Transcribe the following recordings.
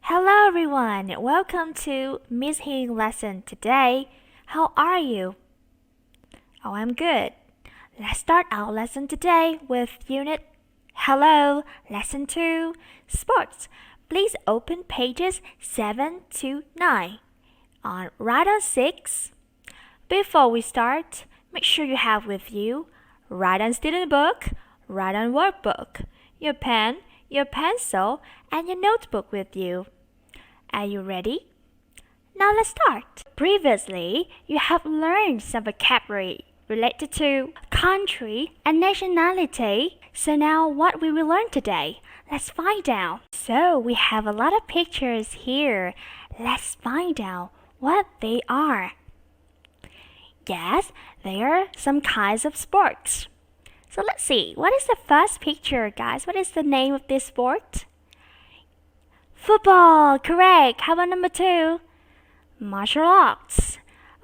Hello everyone, welcome to Miss Hường lesson today. How are you? Oh, I'm good. Let's start our lesson today with unit Hello, lesson 2, sports. Please open pages 7 to 9. Right on 6. Before we start, make sure you have with you write on student book, write on workbook, your pen, your pencil, and your notebook with you. Are you ready? Now let's start. Previously, you have learned some vocabulary related to country and nationality. So now what we will learn today? Let's find out. So we have a lot of pictures here. Let's find out what they are. Yes, they are some kinds of sports. So let's see. What is the first picture, guys? What is the name of this sport? Football, correct. How about number 2? Martial arts.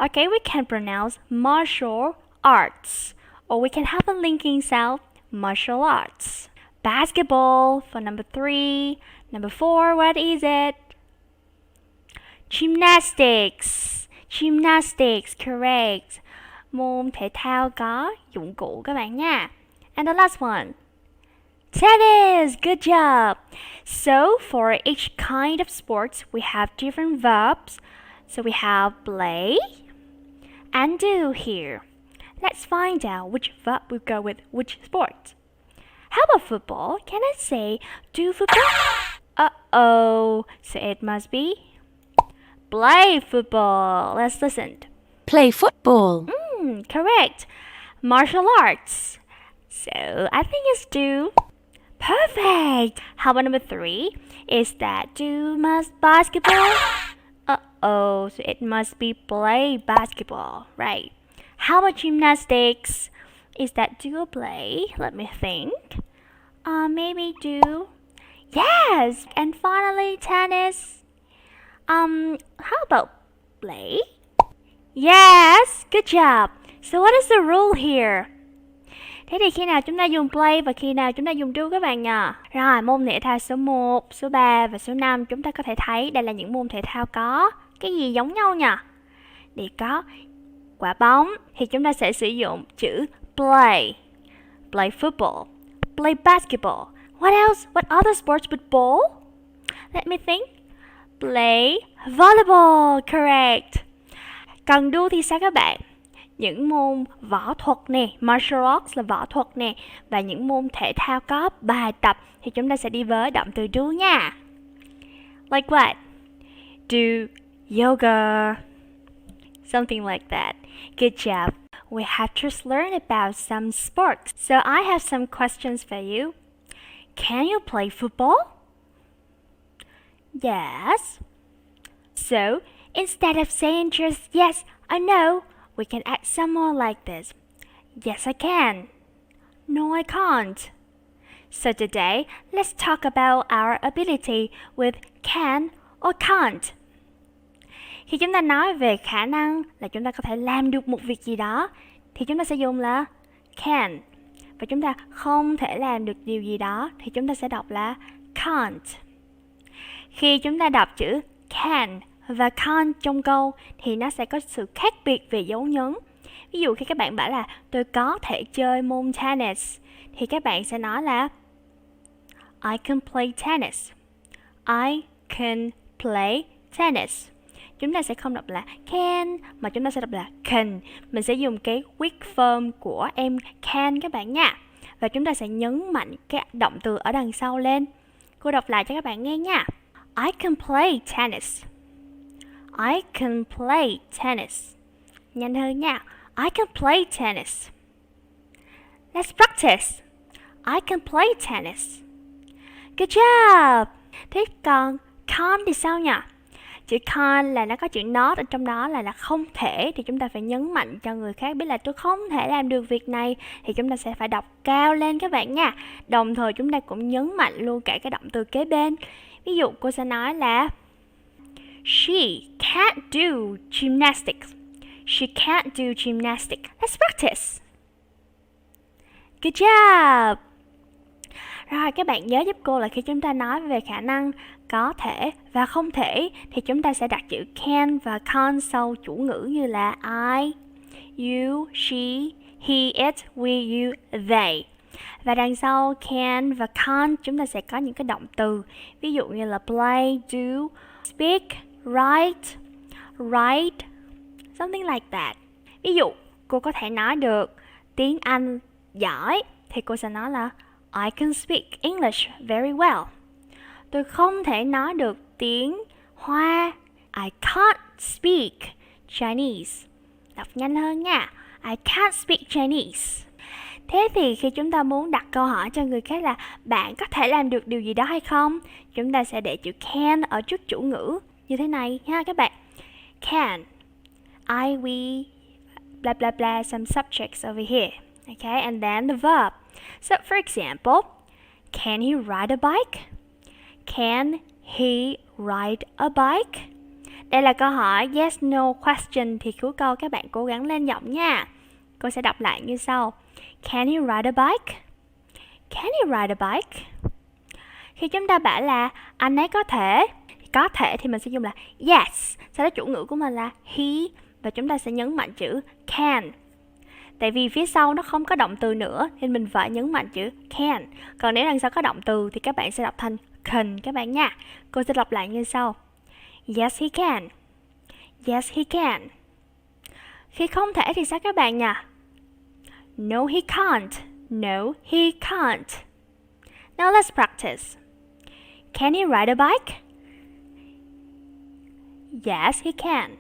Okay, we can pronounce martial arts. Or we can have a linking sound, martial arts. Basketball for number 3. Number 4, what is it? Gymnastics. Gymnastics, correct. Môn thể thao có dụng cụ các bạn nha. And the last one. Tennis, good job. So for each kind of sports, we have different verbs. So we have play and do here. Let's find out which verb will go with which sport. How about football? Can I say do football? Uh-oh. So it must be play football. Let's listen. Play football. Correct. Martial arts. So I think it's do. Perfect. How about number 3? Is that do must basketball? Uh-oh. So it must be play basketball. Right. How about gymnastics? Is that do or play? Let me think. Maybe do. Yes. And finally tennis. How about play? Yes. Good job. So what is the rule here? Thế thì khi nào chúng ta dùng play và khi nào chúng ta dùng do các bạn nhỉ? Rồi, môn thể thao số 1, số 3 và số 5 chúng ta có thể thấy đây là những môn thể thao có cái gì giống nhau nhỉ? Để có quả bóng thì chúng ta sẽ sử dụng chữ play. Play football, play basketball. What else? What other sports with ball? Let me think. Play volleyball, correct. Còn do thì sao các bạn? Những môn võ thuật nè, martial arts là võ thuật nè, và những môn thể thao có bài tập thì chúng ta sẽ đi với động từ do nha. Like what? Do yoga. Something like that. Good job. We have just learned about some sports. So I have some questions for you. Can you play football? Yes. So instead of saying just yes or no, we can add some more like this. Yes, I can. No, I can't. So today, let's talk about our ability with can or can't. Khi chúng ta nói về khả năng là chúng ta có thể làm được một việc gì đó, thì chúng ta sẽ dùng là can. Và chúng ta không thể làm được điều gì đó, thì chúng ta sẽ đọc là can't. Khi chúng ta đọc chữ can và can't trong câu thì nó sẽ có sự khác biệt về dấu nhấn. Ví dụ khi các bạn bảo là tôi có thể chơi môn tennis thì các bạn sẽ nói là I can play tennis. I can play tennis. Chúng ta sẽ không đọc là can mà chúng ta sẽ đọc là can. Mình sẽ dùng cái quick form của em can các bạn nha. Và chúng ta sẽ nhấn mạnh cái động từ ở đằng sau lên. Cô đọc lại cho các bạn nghe nha. I can play tennis. I can play tennis. Nhanh hơn nha. I can play tennis. Let's practice. I can play tennis. Good job. Thế còn can't thì sao nhỉ? Chữ can't là nó có chữ not ở trong đó là không thể, thì chúng ta phải nhấn mạnh cho người khác biết là tôi không thể làm được việc này, thì chúng ta sẽ phải đọc cao lên các bạn nha. Đồng thời chúng ta cũng nhấn mạnh luôn cả cái động từ kế bên. Ví dụ cô sẽ nói là She can't do gymnastics. She can't do gymnastics. Let's practice. Good job. Rồi, các bạn nhớ giúp cô là khi chúng ta nói về khả năng có thể và không thể thì chúng ta sẽ đặt chữ can và can't sau chủ ngữ như là I, you, she, he, it, we, you, they. Và đằng sau can và can't chúng ta sẽ có những cái động từ. Ví dụ như là play, do, speak, write, something like that. Ví dụ, cô có thể nói được tiếng Anh giỏi thì cô sẽ nói là I can speak English very well. Tôi không thể nói được tiếng Hoa. I can't speak Chinese. Đọc nhanh hơn nha. I can't speak Chinese. Thế thì khi chúng ta muốn đặt câu hỏi cho người khác là bạn có thể làm được điều gì đó hay không? Chúng ta sẽ để chữ can ở trước chủ ngữ như thế này ha các bạn. Can. I, we, blah blah blah, some subjects over here. Okay, and then the verb. So for example, can he ride a bike? Can he ride a bike? Đây là câu hỏi yes no question thì cuối câu các bạn cố gắng lên giọng nha. Cô sẽ đọc lại như sau. Can he ride a bike? Can he ride a bike? Khi chúng ta bảo là anh ấy có thể thì mình sẽ dùng là yes. Sau đó chủ ngữ của mình là he và chúng ta sẽ nhấn mạnh chữ can. Tại vì phía sau nó không có động từ nữa nên mình phải nhấn mạnh chữ can. Còn nếu đằng sau có động từ thì các bạn sẽ đọc thành can các bạn nha. Cô sẽ đọc lại như sau. Yes he can. Yes he can. Khi không thể thì sao các bạn nhỉ? No he can't. No he can't. Now let's practice. Can he ride a bike? Yes he can.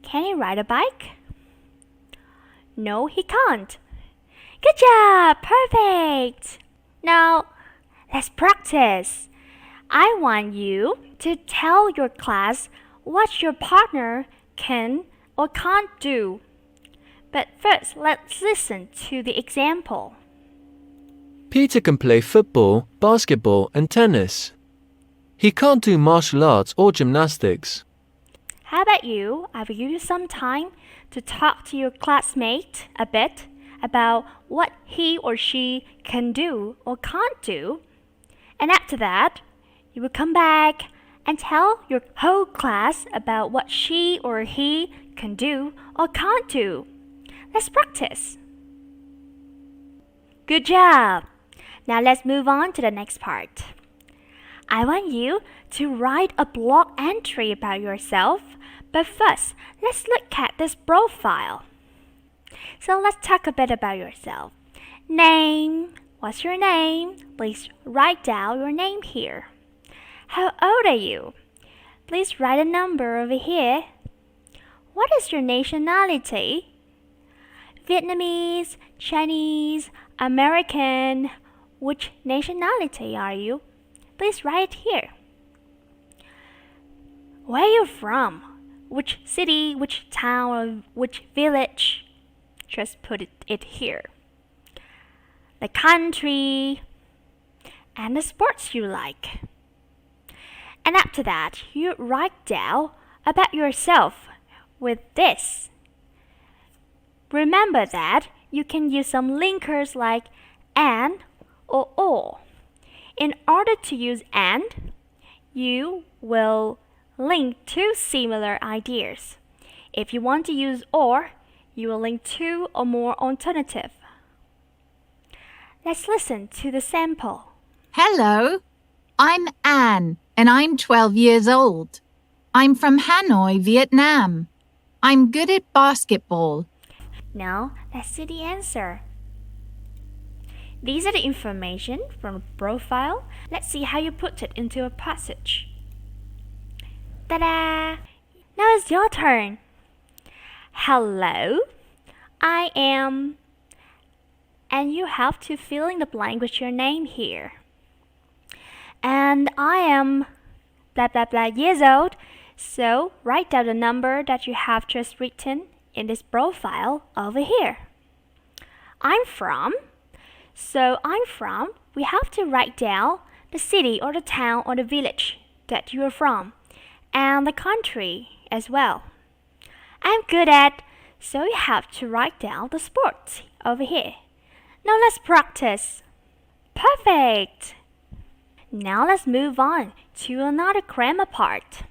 Can he ride a bike? No, he can't. Good job! Perfect! Now, let's practice. I want you to tell your class what your partner can or can't do. But first, let's listen to the example. Peter can play football, basketball, and tennis. He can't do martial arts or gymnastics. How about you? I will give you some time to talk to your classmate a bit about what he or she can do or can't do. And after that, you will come back and tell your whole class about what she or he can do or can't do. Let's practice. Good job! Now let's move on to the next part. I want you to write a blog entry about yourself. But first, let's look at this profile. So let's talk a bit about yourself. Name. What's your name? Please write down your name here. How old are you? Please write a number over here. What is your nationality? Vietnamese, Chinese, American. Which nationality are you? Please write here. Where are you from? Which city, which town, or which village? Just put it here. The country and the sports you like. And after that, you write down about yourself with this. Remember that you can use some linkers like and or. In order to use and, you will link two similar ideas. If you want to use or, you will link two or more alternatives. Let's listen to the sample. Hello, I'm Anne and I'm 12 years old. I'm from Hanoi, Vietnam. I'm good at basketball. Now, let's see the answer. These are the information from the profile. Let's see how you put it into a passage. Ta-da! Now it's your turn. Hello, I am... And you have to fill in the blank with your name here. And I am blah blah blah years old. So write down the number that you have just written in this profile over here. I'm from. We have to write down the city or the town or the village that you are from. And the country as well. I'm good at, so you have to write down the sports over here. Now let's practice. Perfect! Now let's move on to another grammar part.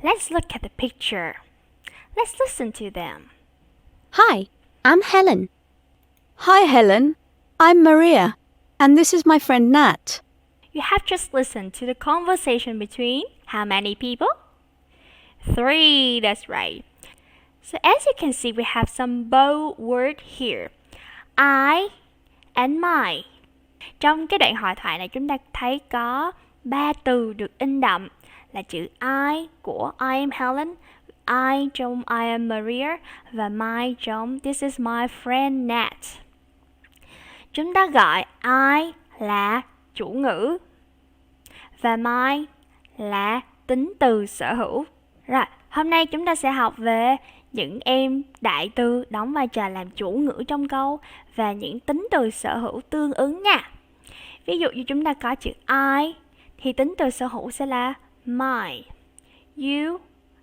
Let's look at the picture. Let's listen to them. Hi, I'm Helen. Hi, Helen. I'm Maria, and this is my friend Nat. You have just listened to the conversation between how many people? 3, that's right. So as you can see, we have some bold word here. I and my. Trong cái đoạn hội thoại này chúng ta thấy có 3 từ được in đậm là chữ I của I am Helen, I trong I am Maria và my trong this is my friend Nat. Chúng ta gọi I là chủ ngữ và my là tính từ sở hữu. Rồi, hôm nay chúng ta sẽ học về những em đại từ đóng vai trò làm chủ ngữ trong câu và những tính từ sở hữu tương ứng nha. Ví dụ như chúng ta có chữ I thì tính từ sở hữu sẽ là my, you,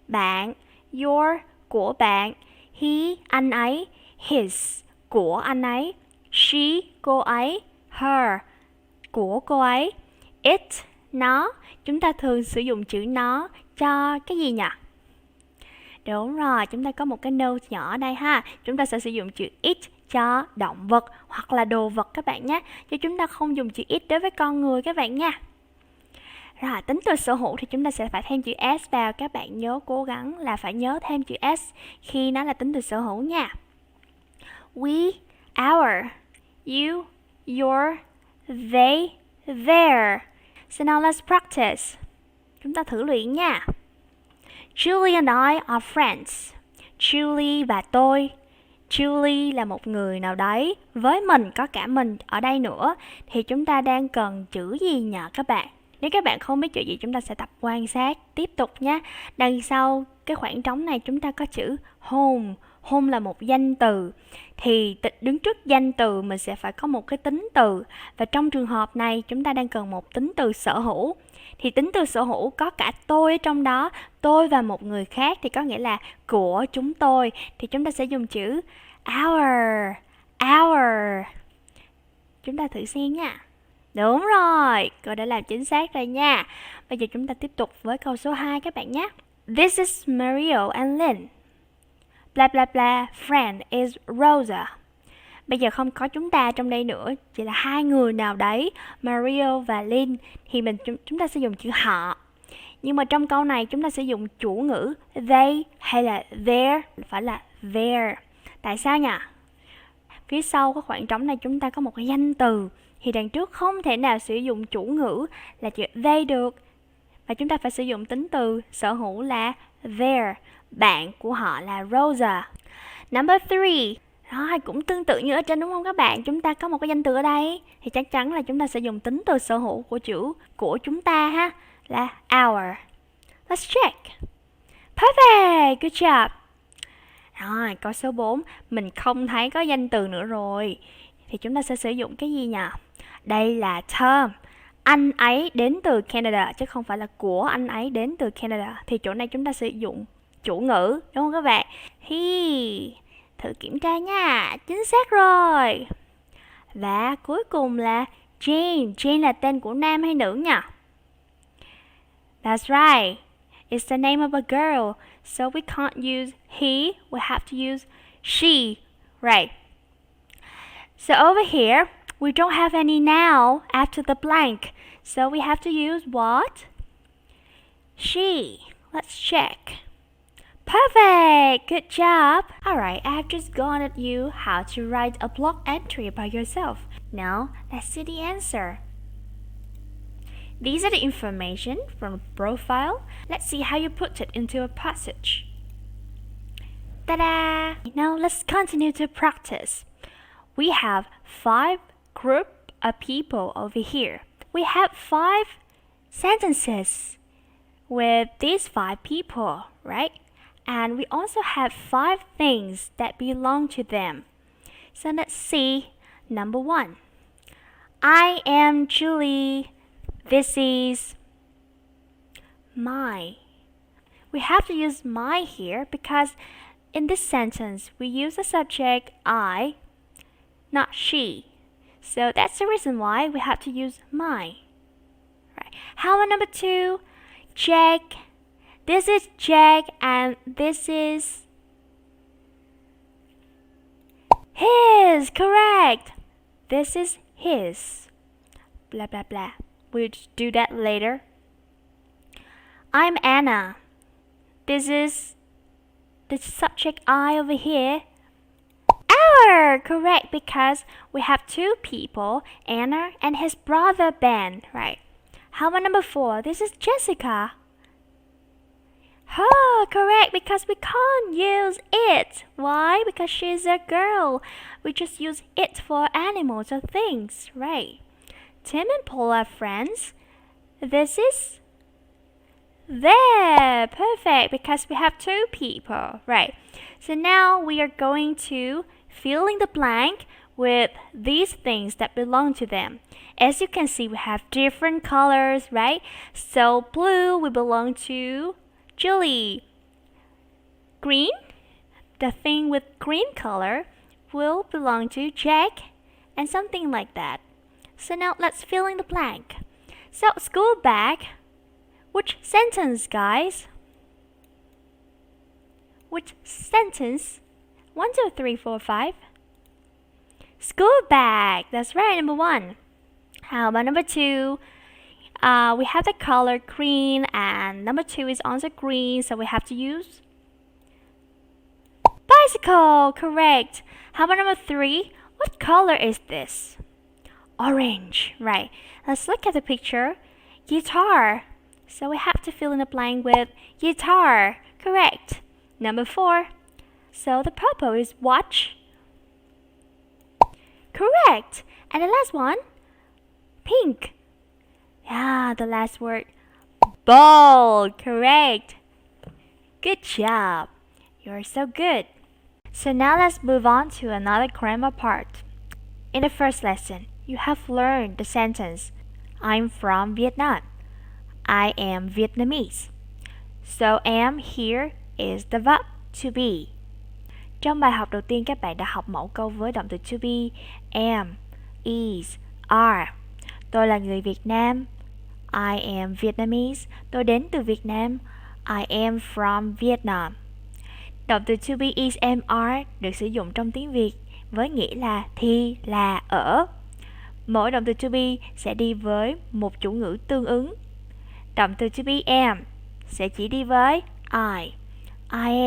bạn, your, của bạn, he, anh ấy, his, của anh ấy, she, cô ấy, her, của cô ấy, it, nó. Chúng ta thường sử dụng chữ nó cho cái gì nhỉ? Đúng rồi, chúng ta có một cái note nhỏ ở đây ha. Chúng ta sẽ sử dụng chữ it cho động vật hoặc là đồ vật các bạn nhé. Chứ chúng ta không dùng chữ it đối với con người các bạn nha. Rồi, tính từ sở hữu thì chúng ta sẽ phải thêm chữ s vào. Các bạn nhớ cố gắng là phải nhớ thêm chữ s khi nó là tính từ sở hữu nha. We, our, you, your, they, their. So now let's practice. Chúng ta thử luyện nha. Julie and I are friends. Julie và tôi. Julie là một người nào đấy. Với mình, có cả mình ở đây nữa. Thì chúng ta đang cần chữ gì nhờ các bạn? Nếu các bạn không biết chữ gì, chúng ta sẽ tập quan sát tiếp tục nhé. Đằng sau cái khoảng trống này chúng ta có chữ home. Home là một danh từ. Thì đứng trước danh từ mình sẽ phải có một cái tính từ. Và trong trường hợp này chúng ta đang cần một tính từ sở hữu. Thì tính từ sở hữu có cả tôi ở trong đó. Tôi và một người khác thì có nghĩa là của chúng tôi. Thì chúng ta sẽ dùng chữ our. Chúng ta thử xem nha. Đúng rồi, cô đã làm chính xác rồi nha. Bây giờ chúng ta tiếp tục với câu số 2 các bạn nhé. This is Mario and Lynn. Bla bla bla, friend is Rosa. Bây giờ không có chúng ta trong đây nữa, chỉ là hai người nào đấy, Mario và Lynn, thì chúng ta sẽ dùng chữ họ. Nhưng mà trong câu này chúng ta sẽ dùng chủ ngữ they hay là their, phải là their. Tại sao nhỉ? Phía sau cái khoảng trống này chúng ta có một cái danh từ, thì đằng trước không thể nào sử dụng chủ ngữ là chữ they được. Và chúng ta phải sử dụng tính từ sở hữu là their. Bạn của họ là Rosa. Number 3. Rồi, cũng tương tự như ở trên đúng không các bạn? Chúng ta có một cái danh từ ở đây thì chắc chắn là chúng ta sẽ dùng tính từ sở hữu của chữ của chúng ta ha, là our. Let's check. Perfect, good job. Rồi, câu số 4, mình không thấy có danh từ nữa rồi. Thì chúng ta sẽ sử dụng cái gì nhỉ? Đây là term. Anh ấy đến từ Canada chứ không phải là của anh ấy đến từ Canada. Thì chỗ này chúng ta sử dụng chủ ngữ, đúng không các bạn? He. Thử kiểm tra nha, chính xác rồi. Và cuối cùng là Jane. Jane là tên của nam hay nữ nhỉ? That's right. It's the name of a girl. So we can't use he, we have to use she. Right. So over here, we don't have any noun after the blank. So we have to use what? She. Let's check. Perfect! Good job! Alright, I've just gone at you how to write a blog entry about yourself. Now, let's see the answer. These are the information from the profile. Let's see how you put it into a passage. Ta-da! Now let's continue to practice. We have 5 group of people over here. We have 5 sentences with these 5 people, right? And we also have 5 things that belong to them. So let's see. Number 1. I am Julie. This is my. We have to use my here because in this sentence we use the subject I, not she. So that's the reason why we have to use my. Right. How about number 2? Jack. This is Jack and this is his. Correct. This is his. Blah blah blah. We'll do that later. I'm Anna. This is the subject I over here. Our. Correct, because we have 2 people, Anna and his brother Ben, right? How about number 4? This is Jessica. Oh, correct, because we can't use it. Why? Because she's a girl. We just use it for animals or things, right? Tim and Paul are friends. This is there. Perfect, because we have 2 people, right? So now we are going to fill in the blank with these things that belong to them. As you can see, we have different colors, right? So blue will belong to Julie. Green, the thing with green color, will belong to Jack, and something like that. So now let's fill in the blank. So school bag. Which sentence, guys? Which sentence? 1, 2, 3, 4, 5. School bag. That's right, number 1. How about number 2? We have the color green, and number 2 is also green, so we have to use bicycle. Correct. How about number 3? What color is this? Orange. Right. Let's look at the picture. Guitar. So we have to fill in the blank with guitar. Correct. Number 4. So the purple is watch. Correct. And the last one, pink. Yeah, the last word, ball. Correct. Good job. You're so good. So now let's move on to another grammar part. In the first lesson, you have learned the sentence, I'm from Vietnam. I am Vietnamese. So am here is the verb to be. Trong bài học đầu tiên các bạn đã học mẫu câu với động từ to be, am, is, are. Tôi là người Việt Nam. I am Vietnamese. Tôi đến từ Việt Nam. I am from Vietnam. Động từ to be, is, am, are được sử dụng trong tiếng Việt với nghĩa là thì, là, ở. Mỗi động từ to be sẽ đi với một chủ ngữ tương ứng. Động từ to be am sẽ chỉ đi với I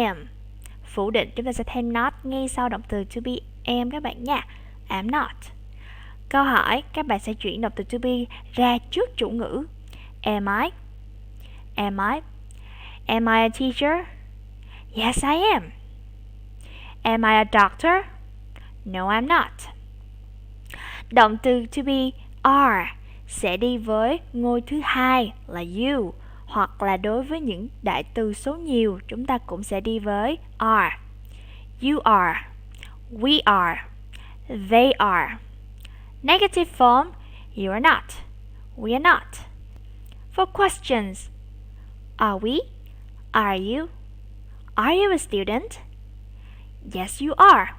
am. Phủ định chúng ta sẽ thêm not ngay sau động từ to be am các bạn nha. I'm not. Câu hỏi, các bạn sẽ chuyển động từ to be ra trước chủ ngữ. Am I? Am I? Am I a teacher? Yes, I am. Am I a doctor? No, I'm not. Động từ to be are sẽ đi với ngôi thứ hai là you, hoặc là đối với những đại từ số nhiều chúng ta cũng sẽ đi với are. You are. We are. They are. Negative form, you are not. We are not. For questions, are we? Are you? Are you a student? Yes, you are.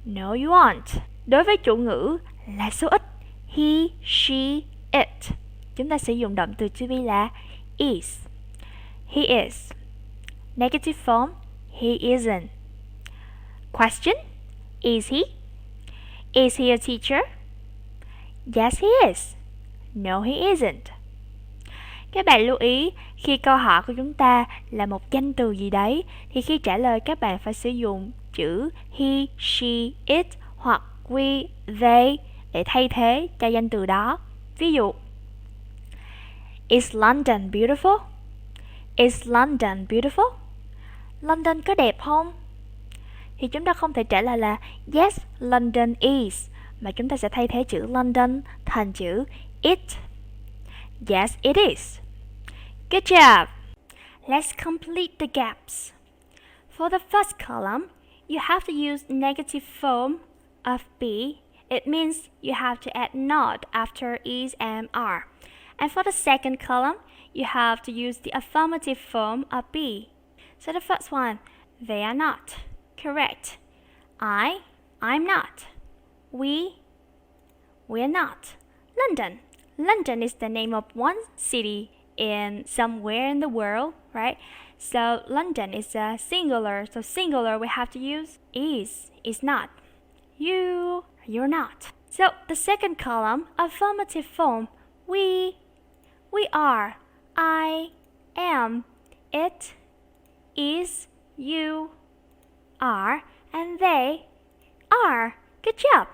No, you aren't. Đối với chủ ngữ là số ít, he, she, it, chúng ta sử dụng động từ to be là is. He is. Negative form, he isn't. Question, is he? Is he a teacher? Yes, he is. No, he isn't. Các bạn lưu ý, khi câu hỏi của chúng ta là một danh từ gì đấy, thì khi trả lời các bạn phải sử dụng chữ he, she, it hoặc we, they để thay thế cho danh từ đó. Ví dụ, Is London beautiful? Is London beautiful? London có đẹp không? Thì chúng ta không thể trả lời là Yes, London is, mà chúng ta sẽ thay thế chữ London thành chữ it. Yes, it is. Good job. Let's complete the gaps. For the first column, you have to use negative form of be. It means you have to add not after is, am, are. And for the second column, you have to use the affirmative form of be. So the first one, they are not. Correct. I'm not. we are not. London. London is the name of one city in somewhere in the world, right? So London is a singular. So singular we have to use is not. You're not. So the second column, affirmative form, we are, I am, it is, you are, and they are. Good job.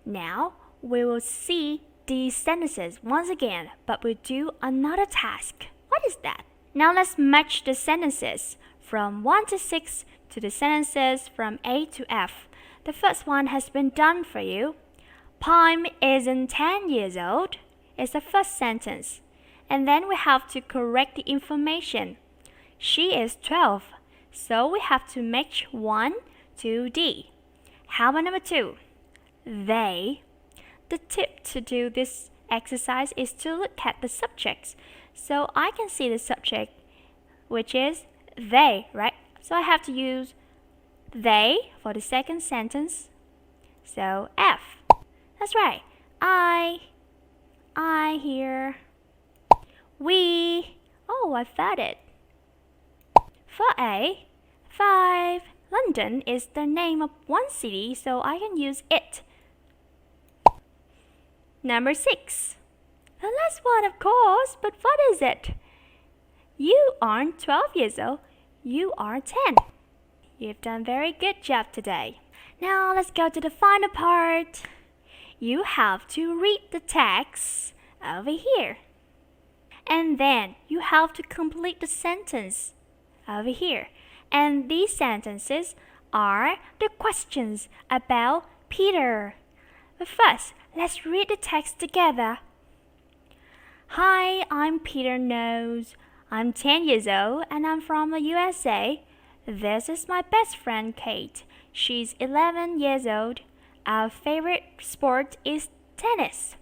Now we will see these sentences once again, but we'll do another task. What is that? Now let's match the sentences from 1 to 6 to the sentences from A to F. The first one has been done for you. Pam isn't 10 years old. It's the first sentence. And then we have to correct the information. She is 12. So we have to match 1 to D. How about number 2? They. The tip to do this exercise is to look at the subjects. So I can see the subject, which is they, right? So I have to use they for the second sentence. So F. That's right. I here. We. Oh, I found it. For A, 5. London is the name of one city, so I can use it. Number 6. The last one, of course, but what is it? You aren't 12 years old. You are 10. You've done very good job today. Now let's go to the final part. You have to read the text over here. And then you have to complete the sentence over here. And these sentences are the questions about Peter. But first, let's read the text together. Hi, I'm Peter Nose. I'm 10 years old and I'm from the USA. This is my best friend Kate. She's 11 years old. Our favorite sport is tennis.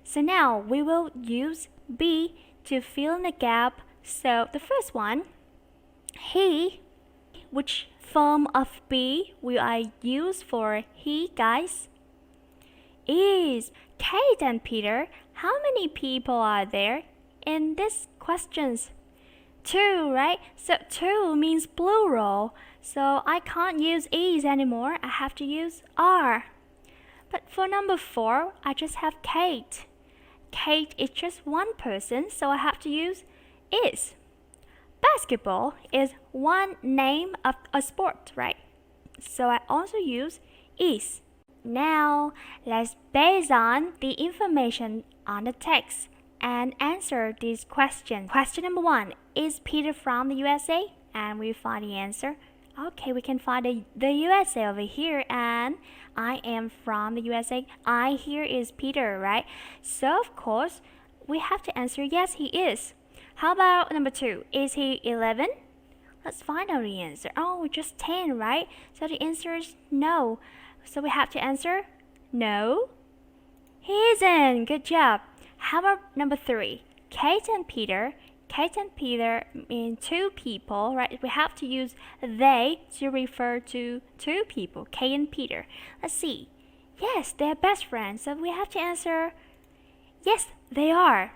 So now we will use B to fill in the gap. So the first one, he, which form of B will I use for he, guys? Is Kate and Peter. How many people are there in these questions? 2, right? So 2 means plural. So I can't use is anymore. I have to use are. But for number 4, I just have Kate. Kate is just one person, so I have to use is. Basketball is one name of a sport, right? So I also use is. Now, let's base on the information on the text and answer these questions. Question number 1, is Peter from the USA? And we find the answer. Okay, we can find the USA over here, and I am from the USA. I here is Peter, right? So, of course, we have to answer yes, he is. How about number 2? Is he 11? Let's find out the answer. Oh, just 10, right? So the answer is no. So we have to answer no, he isn't. Good job. How about number 3? Kate and Peter. Kate and Peter mean 2 people, right? We have to use they to refer to 2 people, Kate and Peter. Let's see. Yes, they're best friends. So we have to answer yes, they are.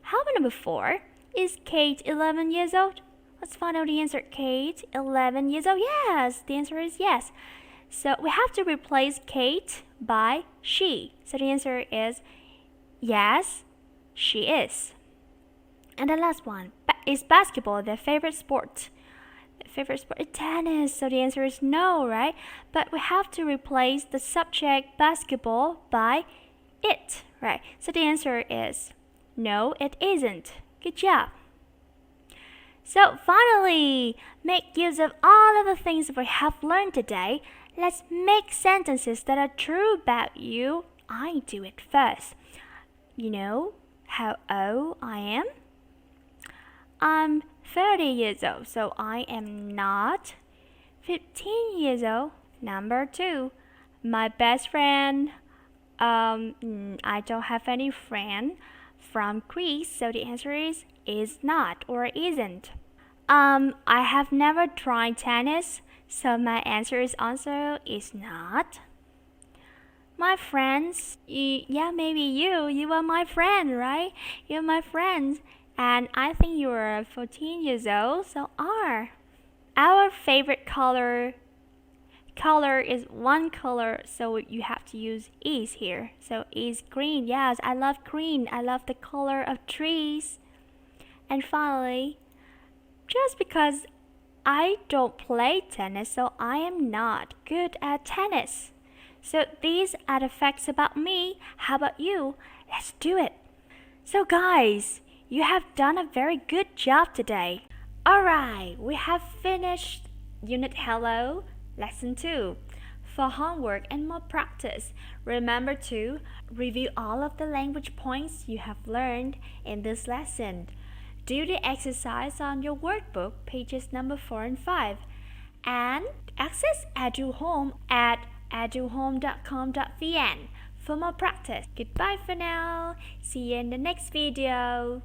How about number 4? Is Kate 11 years old? Let's find out the answer. Kate, 11 years old. Yes, the answer is yes. So we have to replace Kate by she. So the answer is yes, she is. And the last one, is basketball their favorite sport? Their favorite sport is tennis. So the answer is no, right? But we have to replace the subject basketball by it, right? So the answer is no, it isn't. Good job. So finally, make use of all of the things we have learned today. Let's make sentences that are true about you. I do it first. You know how old I am? I'm 30 years old, so I am not 15 years old. Number 2, my best friend. I don't have any friend from Greece, so the answer is not or isn't. I have never tried tennis, so my answer is also is not. My friends, yeah, maybe you are my friend, right? You're my friends. And I think you are 14 years old, so are. Our favorite color is one color, so you have to use is here. So is green. Yes, I love green. I love the color of trees. And finally, just because I don't play tennis, so I am not good at tennis. So these are the facts about me. How about you? Let's do it. So guys, you have done a very good job today. Alright, we have finished Unit Hello, Lesson 2. For homework and more practice, remember to review all of the language points you have learned in this lesson. Do the exercise on your workbook, pages number 4 and 5. And access EduHome at eduhome.com.vn for more practice. Goodbye for now. See you in the next video.